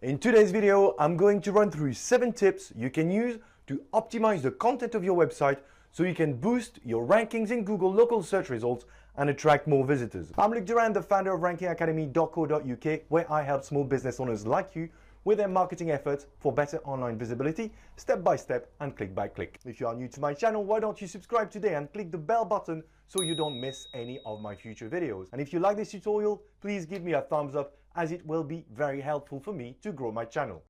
In today's video, I'm going to run through 7 tips you can use to optimize the content of your website so you can boost your rankings in Google local search results and attract more visitors. I'm Luc Durand, the founder of rankingacademy.co.uk, where I help small business owners like you with their marketing efforts for better online visibility, step by step and click by click. If you are new to my channel, why don't you subscribe today and click the bell button so you don't miss any of my future videos. And if you like this tutorial, please give me a thumbs up as it will be very helpful for me to grow my channel.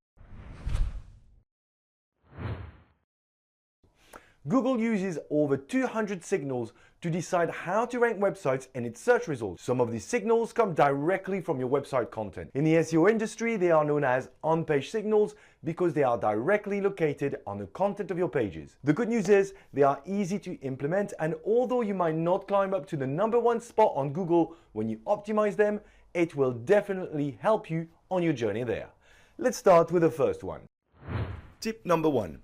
Google uses over 200 signals to decide how to rank websites in its search results. Some of these signals come directly from your website content. In the SEO industry, they are known as on-page signals because they are directly located on the content of your pages. The good news is they are easy to implement, and although you might not climb up to the #1 spot on Google when you optimize them, it will definitely help you on your journey there. Let's start with the first one. Tip number 1.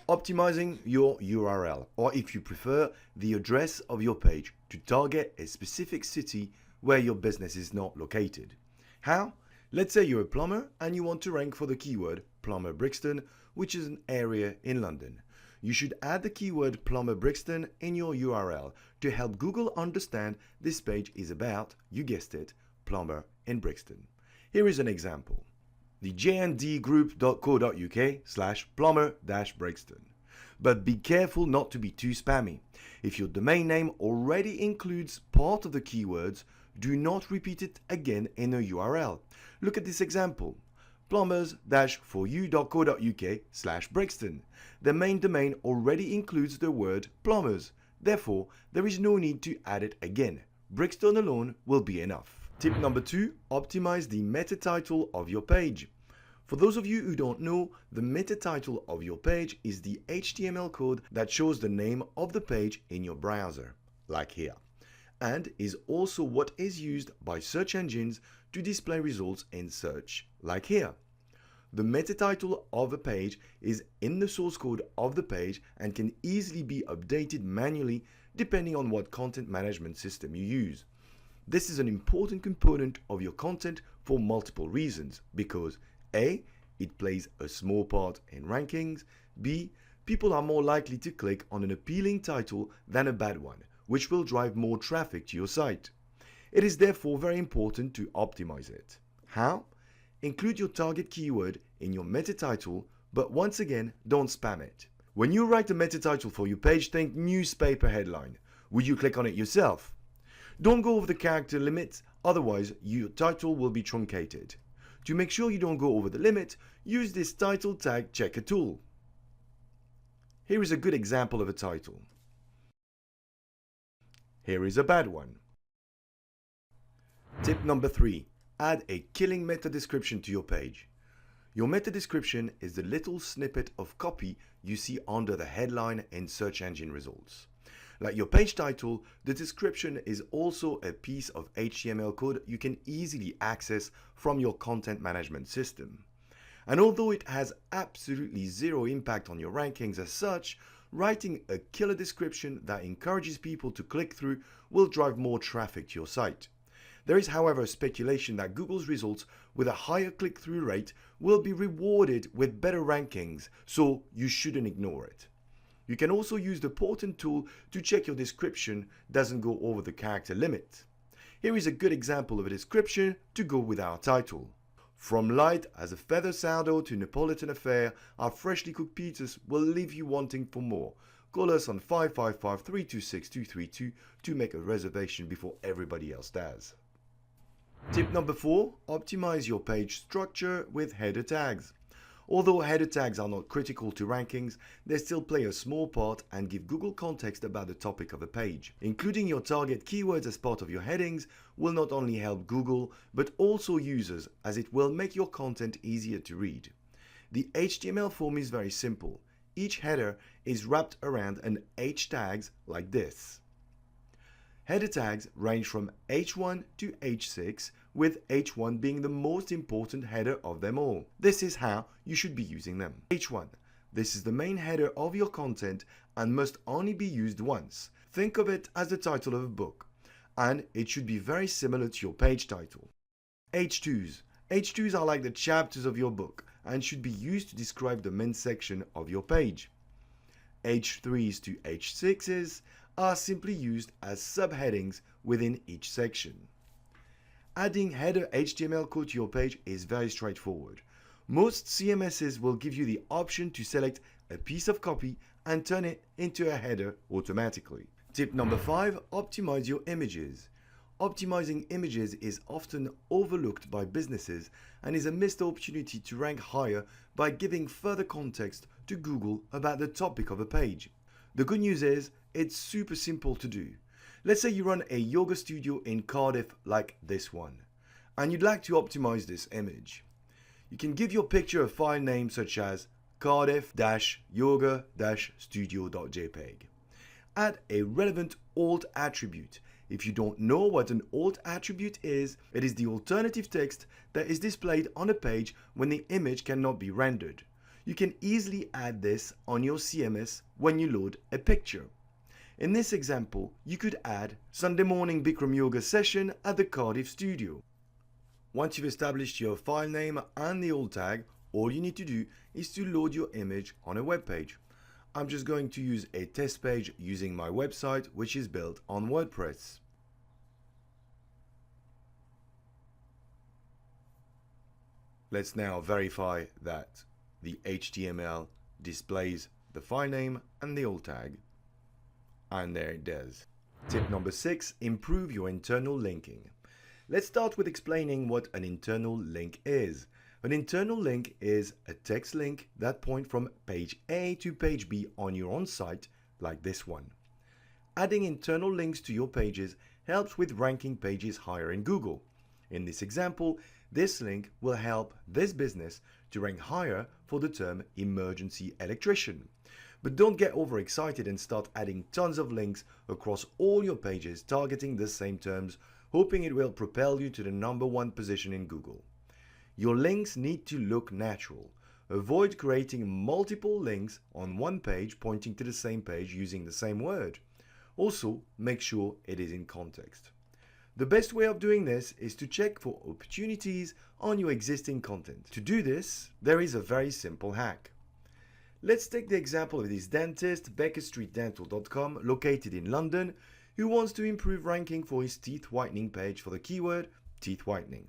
Optimizing your URL, or if you prefer, the address of your page to target a specific city where your business is not located. How? Let's say you're a plumber and you want to rank for the keyword Plumber Brixton, which is an area in London. You should add the keyword Plumber Brixton in your URL to help Google understand this page is about, you guessed it, plumber in Brixton. Here is an example. The jndgroup.co.uk/plumber-brixton. But be careful not to be too spammy. If your domain name already includes part of the keywords, do not repeat it again in a URL. Look at this example. plumbers-foryou.co.uk/Brixton. The main domain already includes the word plumbers. Therefore, there is no need to add it again. Brixton alone will be enough. Tip number 2, optimize the meta title of your page. For those of you who don't know, the meta title of your page is the HTML code that shows the name of the page in your browser, like here, and is also what is used by search engines to display results in search, like here. The meta title of a page is in the source code of the page and can easily be updated manually depending on what content management system you use. This is an important component of your content for multiple reasons, because A, it plays a small part in rankings, B, people are more likely to click on an appealing title than a bad one, which will drive more traffic to your site. It is therefore very important to optimize it. How? Include your target keyword in your meta title, but once again, don't spam it. When you write a meta title for your page, think newspaper headline. Would you click on it yourself? Don't go over the character limit, otherwise your title will be truncated. To make sure you don't go over the limit, use this title tag checker tool. Here is a good example of a title. Here is a bad one. Tip number 3. Add a killing meta description to your page. Your meta description is the little snippet of copy you see under the headline in search engine results. Like your page title, the description is also a piece of HTML code you can easily access from your content management system. And although it has absolutely zero impact on your rankings as such, writing a killer description that encourages people to click through will drive more traffic to your site. There is, however, speculation that Google's results with a higher click-through rate will be rewarded with better rankings, so you shouldn't ignore it. You can also use the Portent tool to check your description doesn't go over the character limit. Here is a good example of a description to go with our title. From light as a feather sourdough to Neapolitan affair, our freshly cooked pizzas will leave you wanting for more. Call us on 555-326-232 to make a reservation before everybody else does. Tip number 4, optimize your page structure with header tags. Although header tags are not critical to rankings, they still play a small part and give Google context about the topic of a page. Including your target keywords as part of your headings will not only help Google, but also users, as it will make your content easier to read. The HTML form is very simple. Each header is wrapped around an H tags like this. Header tags range from H1 to H6, with H1 being the most important header of them all. This is how you should be using them. H1. This is the main header of your content and must only be used once. Think of it as the title of a book, and it should be very similar to your page title. H2s. H2s are like the chapters of your book and should be used to describe the main section of your page. H3s to H6s are simply used as subheadings within each section. Adding header HTML code to your page is very straightforward. Most CMSs will give you the option to select a piece of copy and turn it into a header automatically. Tip number 5, optimize your images. Optimizing images is often overlooked by businesses and is a missed opportunity to rank higher by giving further context to Google about the topic of a page. The good news is it's super simple to do. Let's say you run a yoga studio in Cardiff like this one, and you'd like to optimize this image. You can give your picture a file name such as cardiff-yoga-studio.jpg. Add a relevant alt attribute. If you don't know what an alt attribute is, it is the alternative text that is displayed on a page when the image cannot be rendered. You can easily add this on your CMS when you load a picture. In this example, you could add Sunday morning Bikram yoga session at the Cardiff studio. Once you've established your file name and the alt tag, all you need to do is to load your image on a web page. I'm just going to use a test page using my website, which is built on WordPress. Let's now verify that the HTML displays the file name and the alt tag. And there it does. Tip number 6, improve your internal linking. Let's start with explaining what an internal link is. An internal link is a text link that points from page A to page B on your own site, like this one. Adding internal links to your pages helps with ranking pages higher in Google. In this example, this link will help this business to rank higher for the term emergency electrician. But don't get overexcited and start adding tons of links across all your pages targeting the same terms, hoping it will propel you to the #1 position in Google. Your links need to look natural. Avoid creating multiple links on one page pointing to the same page using the same word. Also, make sure it is in context. The best way of doing this is to check for opportunities on your existing content. To do this, there is a very simple hack. Let's take the example of this dentist, BakerStreetDental.com, located in London, who wants to improve ranking for his teeth whitening page for the keyword teeth whitening.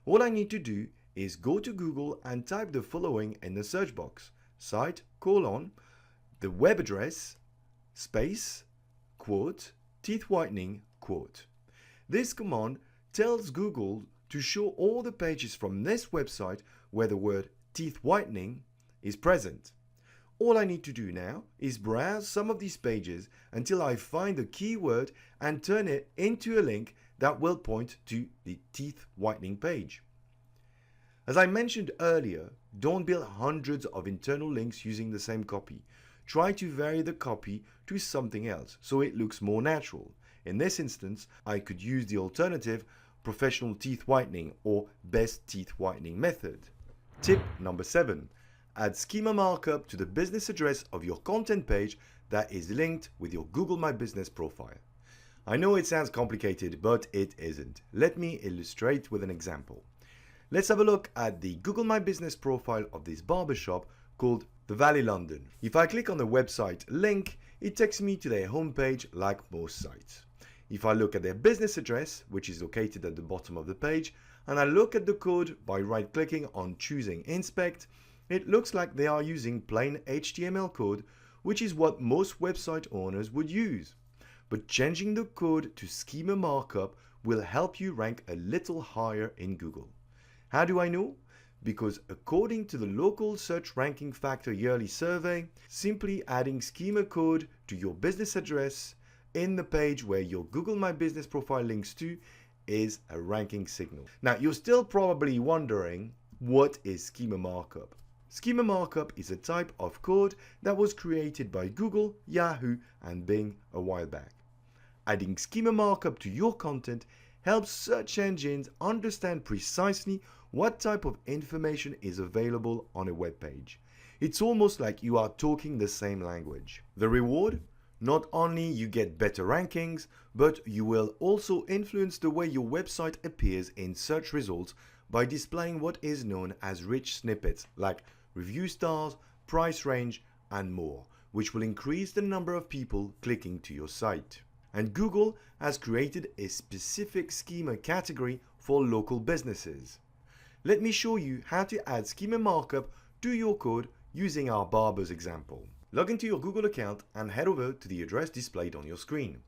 All I need to do is go to Google and type the following in the search box: site, the web address, space, quote, teeth whitening, quote. This command tells Google to show all the pages from this website where the word teeth whitening is present. All I need to do now is browse some of these pages until I find the keyword and turn it into a link that will point to the teeth whitening page. As I mentioned earlier, don't build hundreds of internal links using the same copy. Try to vary the copy to something else so it looks more natural. In this instance, I could use the alternative professional teeth whitening or best teeth whitening method. Tip number 7. Add schema markup to the business address of your content page that is linked with your Google My Business profile. I know it sounds complicated, but it isn't. Let me illustrate with an example. Let's have a look at the Google My Business profile of this barbershop called the Valet London. If I click on the website link, it takes me to their homepage like most sites. If I look at their business address, which is located at the bottom of the page, and I look at the code by right-clicking on choosing Inspect, it looks like they are using plain HTML code, which is what most website owners would use. But changing the code to schema markup will help you rank a little higher in Google. How do I know? Because according to the Local Search Ranking Factor Yearly Survey, simply adding schema code to your business address in the page where your Google My Business profile links to is a ranking signal. Now, you're still probably wondering, what is schema markup? Schema markup is a type of code that was created by Google, Yahoo, and Bing a while back. Adding schema markup to your content helps search engines understand precisely what type of information is available on a web page. It's almost like you are talking the same language. The reward? Not only you get better rankings, but you will also influence the way your website appears in search results by displaying what is known as rich snippets like review stars, price range, and more, which will increase the number of people clicking to your site. And Google has created a specific schema category for local businesses. Let me show you how to add schema markup to your code using our barbers example. Log into your Google account and head over to the address displayed on your screen.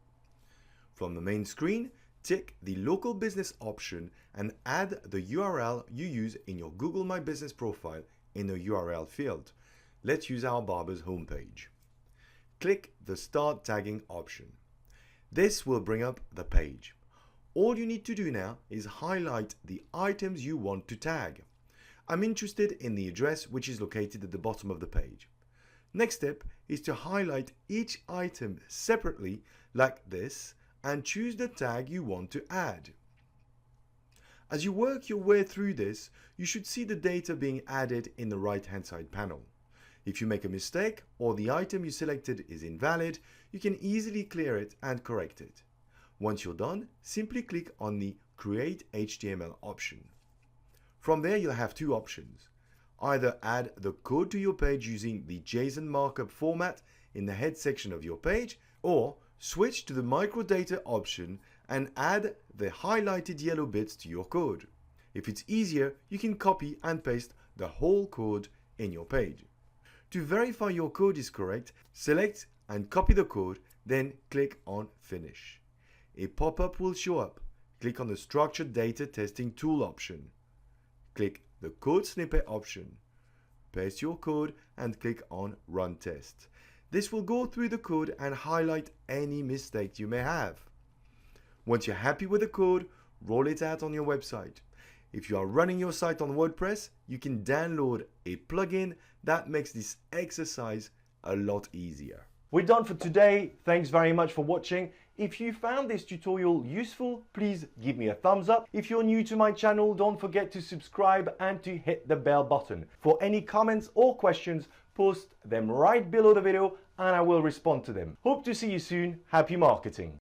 From the main screen, tick the local business option and add the URL you use in your Google My Business profile in the URL field. Let's use our barber's homepage. Click the Start Tagging option. This will bring up the page. All you need to do now is highlight the items you want to tag. I'm interested in the address, which is located at the bottom of the page. Next step is to highlight each item separately like this and choose the tag you want to add. As you work your way through this, you should see the data being added in the right-hand side panel. If you make a mistake or the item you selected is invalid, you can easily clear it and correct it. Once you're done, simply click on the Create HTML option. From there, you'll have two options. Either add the code to your page using the JSON markup format in the head section of your page, or switch to the microdata option and add the highlighted yellow bits to your code. If it's easier, you can copy and paste the whole code in your page. To verify your code is correct, select and copy the code, then click on Finish. A pop-up will show up. Click on the Structured Data Testing Tool option. Click the Code Snippet option. Paste your code and click on Run Test. This will go through the code and highlight any mistakes you may have. Once you're happy with the code, roll it out on your website. If you are running your site on WordPress, you can download a plugin that makes this exercise a lot easier. We're done for today. Thanks very much for watching. If you found this tutorial useful, please give me a thumbs up. If you're new to my channel, don't forget to subscribe and to hit the bell button. For any comments or questions, post them right below the video and I will respond to them. Hope to see you soon. Happy marketing.